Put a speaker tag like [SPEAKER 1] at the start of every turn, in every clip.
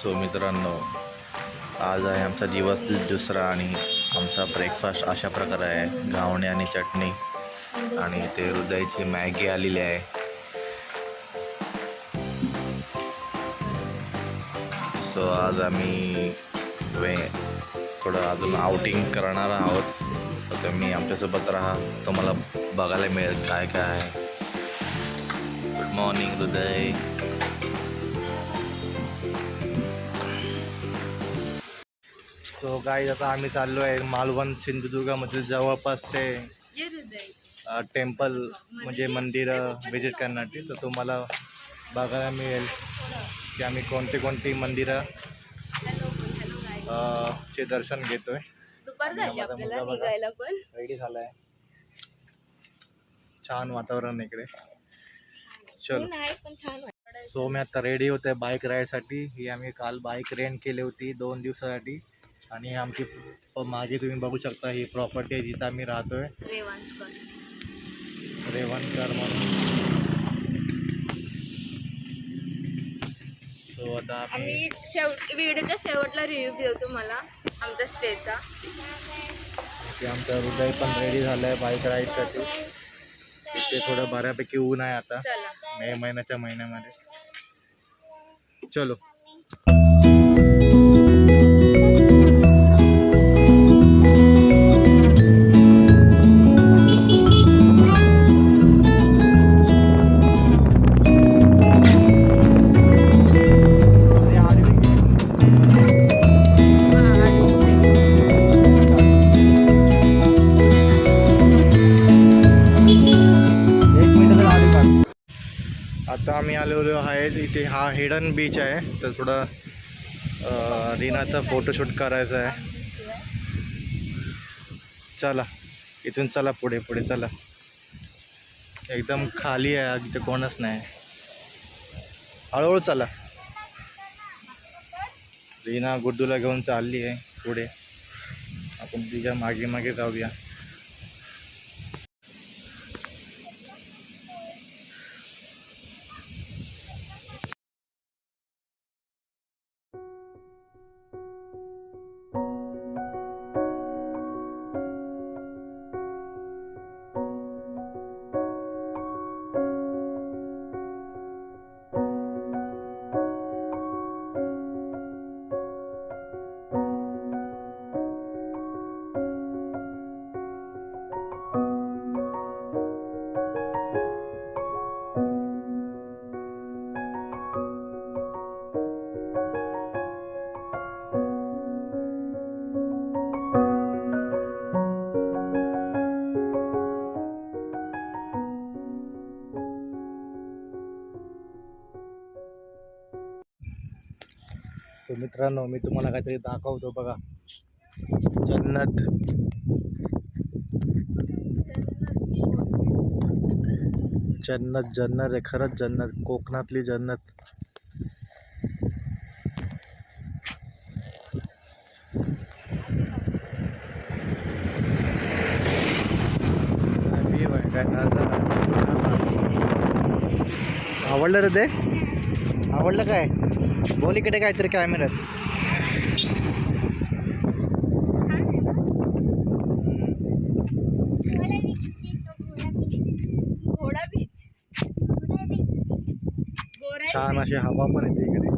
[SPEAKER 1] So मित्रांनो, आज आहे आमचा दिवस दुसरा आणि आमचा ब्रेकफास्ट अशा प्रकारे आहे. घावणे आणि चटणी आणि ते हृदयाची मॅगी आलेली आहे. सो आज आम्ही थोडं अजून आउटिंग करणार आहोत. तर तुम्ही आमच्यासोबत राहा, तुम्हाला बघायला मिळेल काय काय आहे. गुड मॉर्निंग हृदय. सो गाईज, आता आम्ही चाललो आहे मालवण सिंधुदुर्गामधील जवळपासचे टेम्पल म्हणजे मंदिर व्हिजिट करण्यासाठी. तर तुम्हाला बघायला मिळेल की आम्ही कोणते कोणती मंदिरं चे दर्शन घेतोय.
[SPEAKER 2] दुपार झाली आपल्याला निघायला, पण
[SPEAKER 1] रेडी झालाय. छान वातावरण इकडे. चलो.
[SPEAKER 2] पण छान वाटतं.
[SPEAKER 1] सो मी आता रेडी होते बाईक राईडसाठी. ही आम्ही काल बाईक रेंट केली होती 2 दिवसासाठी आणि आमची मागे तुम्ही बघू शकता ही प्रॉपर्टी आहे जिथं आम्ही राहतोय, रेवणकर म्हणून. सो आता
[SPEAKER 2] आम्ही व्हिडिओच्या शेवटला रिव्ह्यू देऊ तुम्हाला आमच्या स्टेचा.
[SPEAKER 1] की आमचं हृदय पण रेडी झालं आहे बाईक राईडसाठी. इथे थोडं बऱ्यापैकी ऊन आहे आता मे महिन्याच्या महिन्यामध्ये. चलो. आता आम्ही आलेलो आहे इथे. हा हिडन बीच आहे. तर थोडं रीनाचा फोटोशूट करायचा आहे. चला इथून चला पुढे पुढे चला. एकदम खाली आहे, इथे कोणच नाही. हळूहळू चला. रीना गुड्डूला घेऊन चालली आहे पुढे. आपण तिच्या मागे मागे जाऊया. सो मित्रांनो, मी तुम्हाला काहीतरी दाखवतो बघा. जन्नत. जन्नत जन्नत आहे, खरंच जन्नत, कोकणातली जन्नत. आवडलं रे ते? आवडलं काय? बोल इकडे काहीतरी कॅमेऱ्यात. छान अशी हवा पण येते इकडे.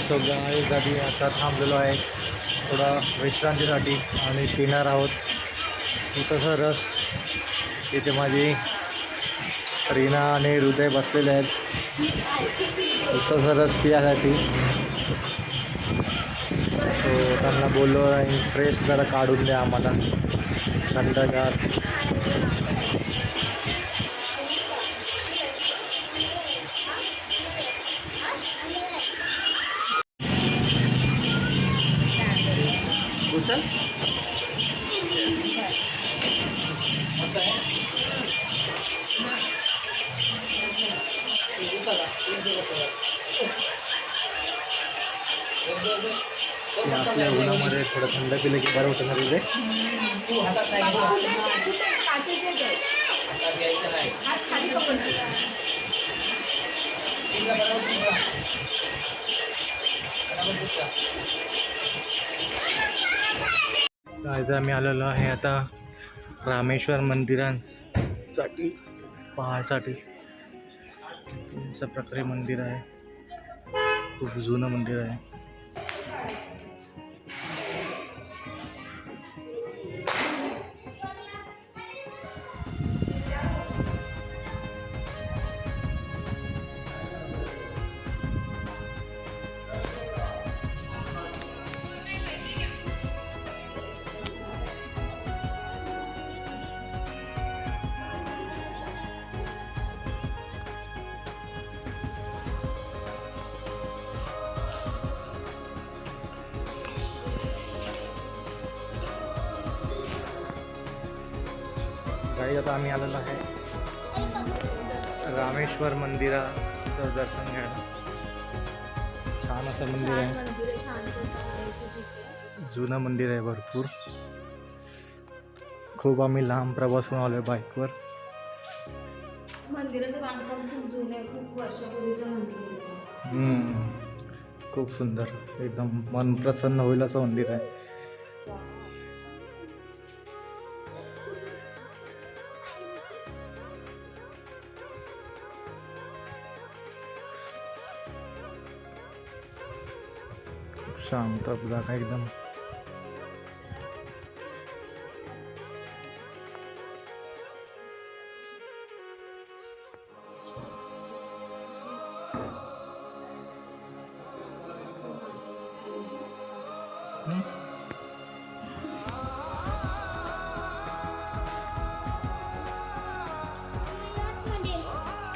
[SPEAKER 1] तो गाडी आता थांबलेलो आहे थोडा विश्रांतीसाठी आणि पिणार आहोत तसं रस. इथे माझी रीना आणि हृदय बसलेले आहेत तसं रस पियासाठी. तो त्यांना बोललो फ्रेश जरा काढून द्या आम्हाला थंडगार. कुशल आपल्या उन्हामध्ये थोडं थंड पिलं की बरं होतं ना रे.
[SPEAKER 2] घ्यायचं नाही.
[SPEAKER 3] आज आम्ही आलेलो आहे आता रामेश्वर मंदिरांसाठी पाहायसाठी. अशा प्रकारे मंदिर आहे, खूप जुनं मंदिर आहे. काही आता आम्ही आलेलो आहे रामेश्वर मंदिराचं दर्शन घ्यायला. छान असं मंदिर आहे,
[SPEAKER 2] मंदिर आहे, शांत
[SPEAKER 3] जुनं मंदिर आहे भरपूर. खूप आम्ही लांब प्रवास करून आलो बाईकवर.
[SPEAKER 2] मंदिराचं बांधकाम खूप जुनं आहे, खूप वर्षापूर्वीचं मंदिर आहे.
[SPEAKER 3] खूप सुंदर, एकदम मन प्रसन्न होईल असं मंदिर आहे. शांत जागा एकदम.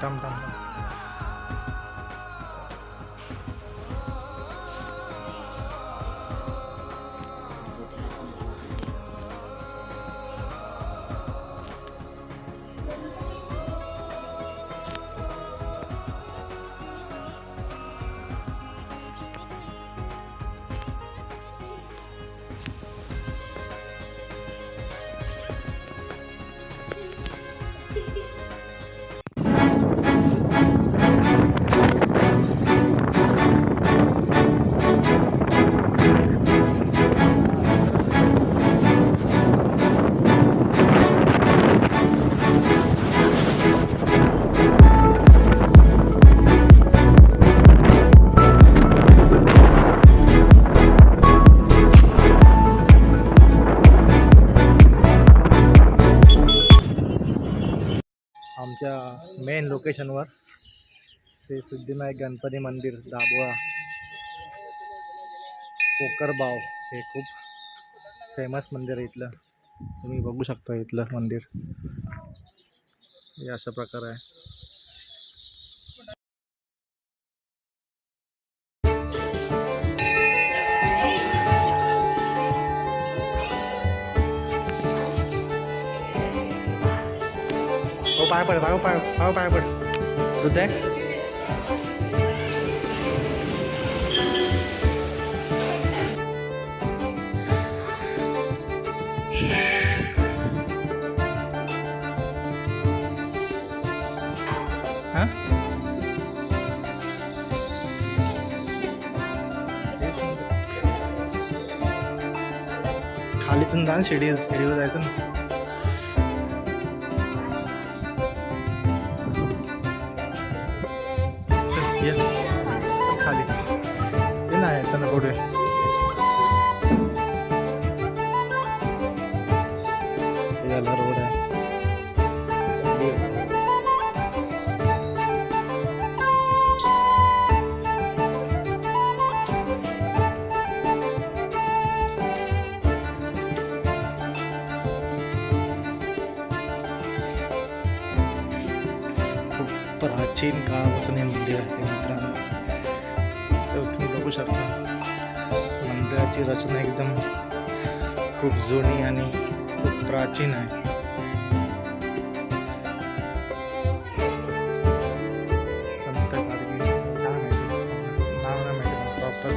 [SPEAKER 3] थांब थांब थांब. आमच्या मेन लोकेशनवर श्री सिद्धिविनायक गणपती मंदिर दाबोळा कोकरबाव हे खूप फेमस मंदिर आहे इथलं. तुम्ही बघू शकता इथलं मंदिर हे अशा प्रकारे आहे. पाय पड पाय पड हृदय. हां खालीतून जा, शिडीवर जायचं ना. ये खाली ते नाही त्यांना पुढे याला रोड आहे. प्राचीन काळापासून हे मंदिर आहे मित्रांनो. तर तुम्ही बघू शकता मंदिराची रचना एकदम खूप जुनी आणि खूप प्राचीन आहे. संत गाडगे नाव नाही माहिती प्रॉपर.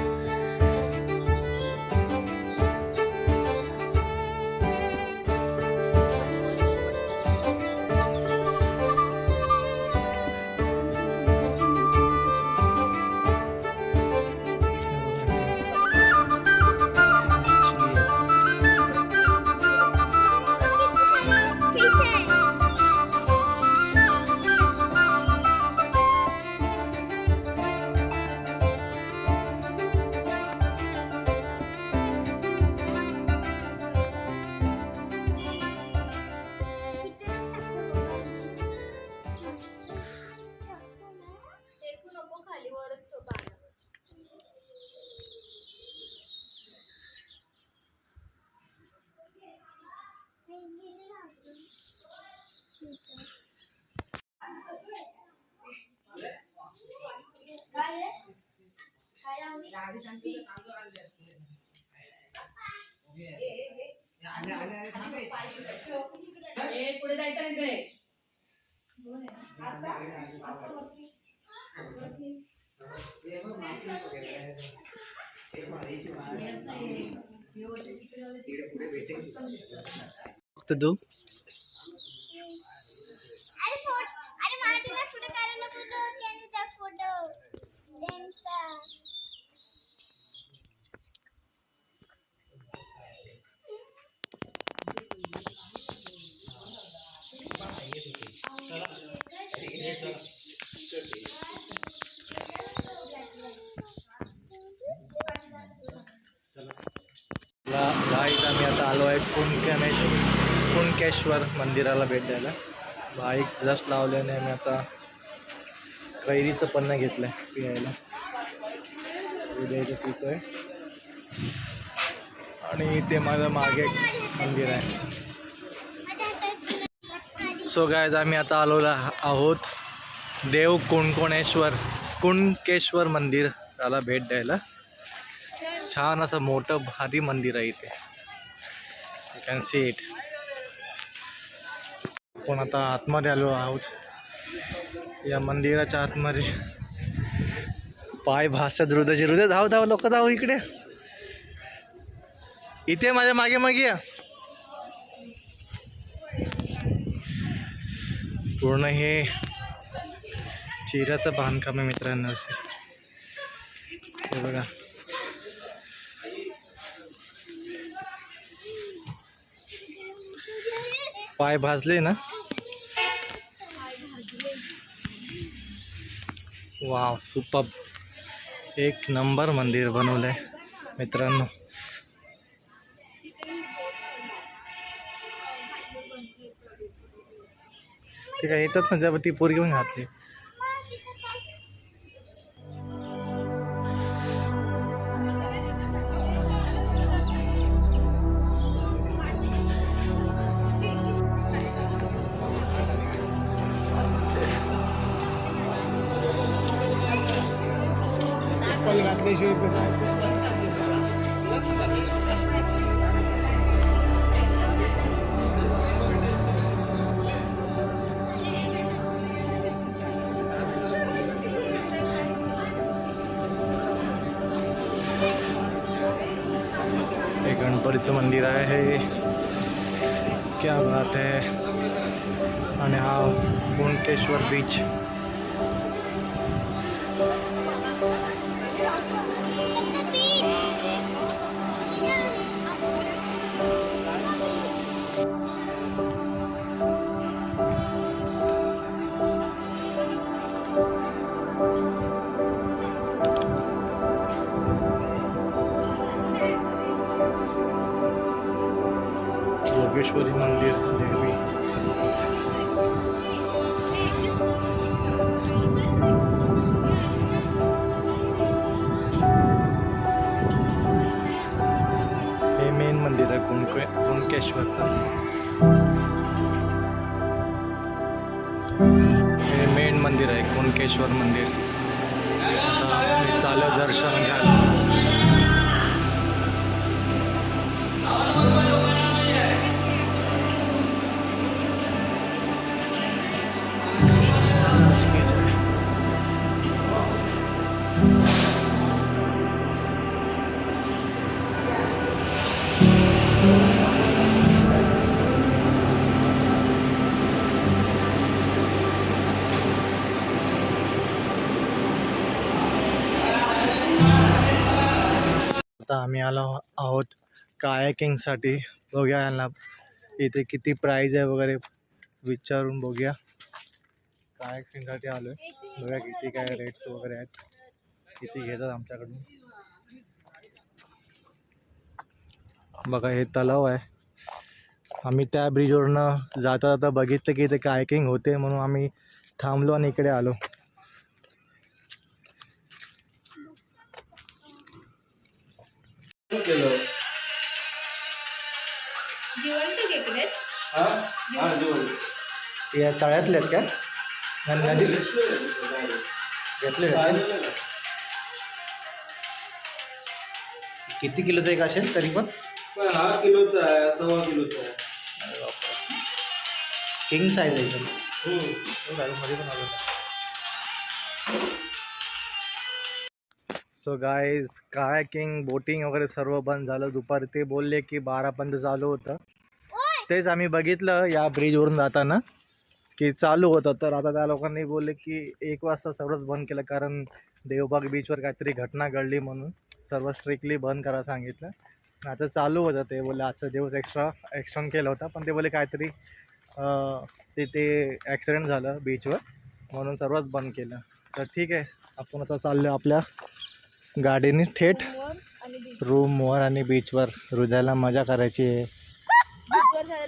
[SPEAKER 3] फक्त तू
[SPEAKER 4] अरे मार्टिना फोटो काढायला फोटो त्यांचा फोटो त्यांचा
[SPEAKER 3] गाईज आम्ही आता आलो आहे कुणकेश्वर मंदिराला भेट द्यायला. बाईक जस्ट लावल्याने आम्ही आता कैरीचं पन्ना घेतलं आहे पियायला. उद्या इथे पितोय आणि इथे माझं मागे एक मंदिर आहे. सो गाईज आम्ही आता आलो आहोत देव कुणकेश्वर मंदिर त्याला भेट द्यायला. छान असं मोठं भारी मंदिर आहे इथे. You can see it. पण आता आतमध्ये आलो आहोत. या मंदिराच्या आतमध्ये पाय भासत हृदय धाव लोक धाव इकडे. इथे माझ्या मागे मागे या. पूर्ण हे चिराचं बांधकाम आहे मित्रांनो. हे बघा पाय भाजले ना. Wow super. एक नंबर मंदिर बनवलंय मित्रांनो. ठीक आहे येतात ना जेव्हा ती पोरगी पण घातली. हे गणपतीचं मंदिर आहे. क्या बात है. आणि हा कुणकेश्वर बीच. योगेश्वरी मंदिर देवी. हे मेन मंदिर आहे कुणकेश्वरचं. हे मेन मंदिर आहे कुणकेश्वर मंदिर. आता मी चालत दर्शन घ्यायला. आता आम्ही आलो आहोत कायाकिंगसाठी. बघूया यांना इथे किती प्राईज आहे वगैरे विचारून बघूया. कायाकिंगसाठी आलो आहे. बघा किती काय रेट्स वगैरे आहेत, किती घेतात आमच्याकडून. बघा हे तलाव आहे. आम्ही त्या ब्रिजवरनं जाता जाता बघितलं की इथे कायाकिंग होते म्हणून आम्ही थांबलो आणि इकडे आलो. या तळ्यातले आहेत का नदी घेतले. किती किलोचं एक असेल तरी पण?
[SPEAKER 5] हा किलोचा आहे, 1.25 किलोचा आहे.
[SPEAKER 3] किंग साईज आहे एकदम.
[SPEAKER 5] हम्म.
[SPEAKER 3] मध्ये पण आलं. सो गाईज कायाकिंग बोटिंग वगैरे सर्व बंद झालं. दुपारी ते बोलले की 12पर्यंत चालू होतं. तेच आम्ही बघितलं या ब्रिजवरून जाताना की चालू होतं. तर आता त्या लोकांनी बोलले की 1 वाजता सर्वच बंद केलं, कारण देवबाग बीचवर काहीतरी घटना घडली म्हणून सर्व स्ट्रिक्टली बंद करायला सांगितलं. आता चालू होतं. ते बोलले आजचा दिवस एक्स्ट्रा केला होता, पण ते बोलले काहीतरी तिथे ॲक्सिडेंट झालं बीचवर म्हणून सर्वच बंद केलं. तर ठीक आहे, आपण आता चाललो आपल्या गाडीने थेट रूमवर आणि बीचवर. हृदयाला मजा करायची आहे.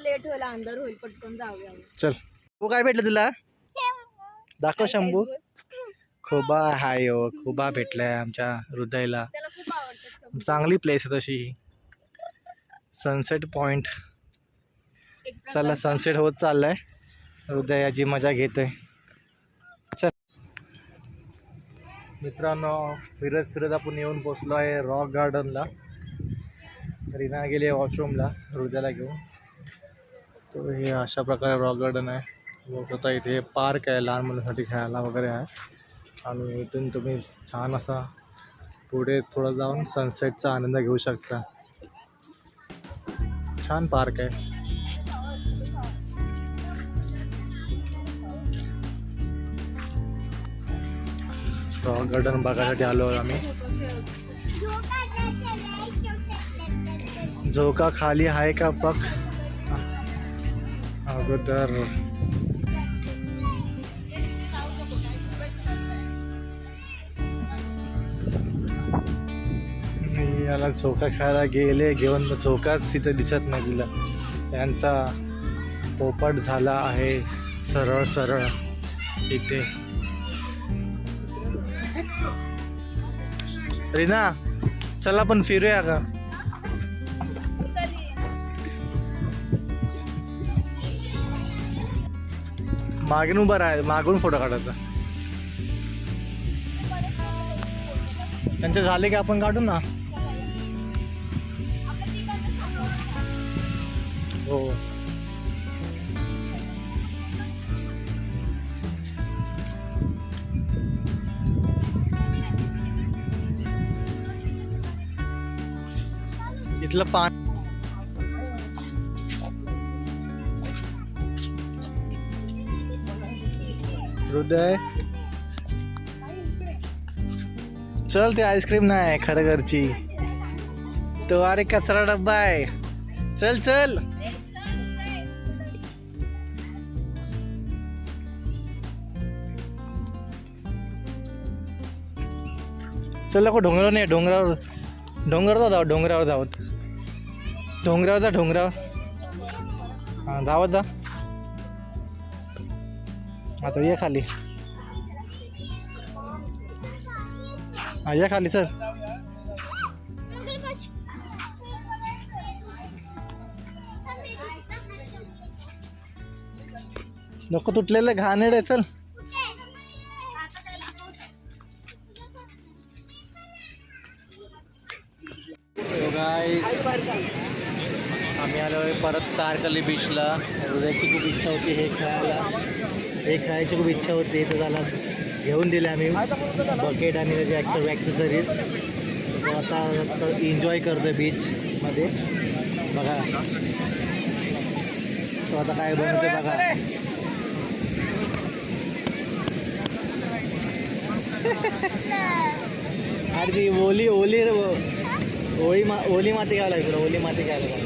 [SPEAKER 2] लेट होईल, अंधार होईल, पटकन जाऊया.
[SPEAKER 3] चल. तू काय भेटलं तुला? दाखव शंभू. खोबा हाय हो, खोबा भेटलाय आमच्या हृदयाला.
[SPEAKER 2] त्याला खूप आवडतात.
[SPEAKER 3] चांगली प्लेस आहे तशी. Sunset point. चला, सनसेट होत चाललाय. हृदयाची मजा घेतोय. चल मित्रांनो, फिरत फिरत आपण येऊन पोचलो आहे रॉक गार्डनला. रीना गेली वॉशरूमला हृदयाला घेऊन. तो हे अशा प्रकारे रॉक गार्डन आहे. स्वतः इथे पार्क आहे, लहान मुलांसाठी खेळायला वगैरे आहे. आणि इथून तुम्ही छान असा पुढे थोडं जाऊन सनसेटचा आनंद घेऊ शकता. छान पार्क आहे. रॉक गार्डन बघायसाठी आलो आम्ही. झोका खाली आहे का बघ अगोदर. याला झोका खेळायला गेले घेऊन, झोकाच तिथं दिसत नाही तिला. त्यांचा पोपट झाला आहे सरळ सरळ इथे. रीना चला आपण फिरूया का? मागून उभं राहा, मागून फोटो काढायचा. त्यांचे झाले की आपण काढू ना. हो इथलं पाणी. हृदय चल, ते आईस्क्रीम नाही खरं घरची, तो अरे कचरा डब्बा आहे. चल चल. चल नको डोंगरावर नाही, डोंगरावर जाऊ, डोंगरावर धावत, डोंगरावर जा, डोंगरावर. हां धावत जा. आता ये खाली. हा या खाली. चल नको, तुटलेलं घाणेड आहे. चल आम्ही आलो आहे परत तारकर्ली बीचला. हृदयाची खूप इच्छा होती हे खेळायची खूप इच्छा होती. तर त्याला घेऊन दिले आम्ही बकेट आणि त्याची ॲक्सेसरीज. तो आता एन्जॉय करतो बीचमध्ये. बघा तो आता काय बनवते बघा. अरे ती ओली माती घ्यायला लागली. ओली माती घ्यायला लागली.